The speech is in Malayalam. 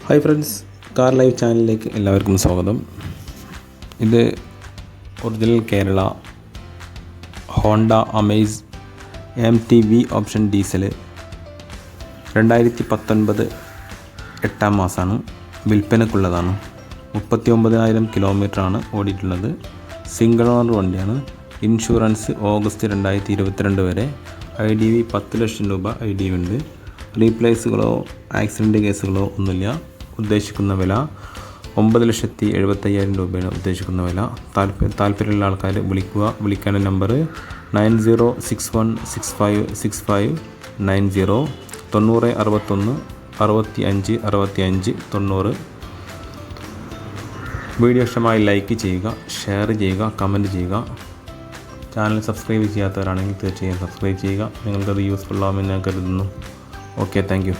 ഹായ് ഫ്രണ്ട്സ്, കാർ ലൈവ് ചാനലിലേക്ക് എല്ലാവർക്കും സ്വാഗതം. ഇത് original Kerala Honda Amaze AMT V option diesel 2019 8ാം മാസമാണ്. വിൽപ്പനക്കുള്ളതാണ്. 39,000 കിലോമീറ്ററാണ് ഓടിയിട്ടുള്ളത്. സിംഗിൾ ഓണർ വണ്ടിയാണ്. ഇൻഷുറൻസ് ഓഗസ്റ്റ് 2022 വരെ. IDV 10 ലക്ഷം രൂപ IDV ഉണ്ട്. റീപ്ലേസുകളോ ആക്സിഡൻറ്റ് കേസുകളോ ഒന്നുമില്ല. ഉദ്ദേശിക്കുന്ന വില 9,75,000 രൂപയാണ് ഉദ്ദേശിക്കുന്ന വില. താല്പര്യമുള്ള ആൾക്കാർ വിളിക്കേണ്ട നമ്പർ 9061656590 9061 65 65 90. വീഡിയോ ഇഷ്ടമായി ലൈക്ക് ചെയ്യുക, ഷെയർ ചെയ്യുക, കമൻറ്റ് ചെയ്യുക. ചാനൽ സബ്സ്ക്രൈബ് ചെയ്യാത്തവരാണെങ്കിൽ തീർച്ചയായും സബ്സ്ക്രൈബ് ചെയ്യുക. നിങ്ങൾക്കത് യൂസ്ഫുൾ ആവുമെന്ന് ഞാൻ കരുതുന്നു. Okay, thank you.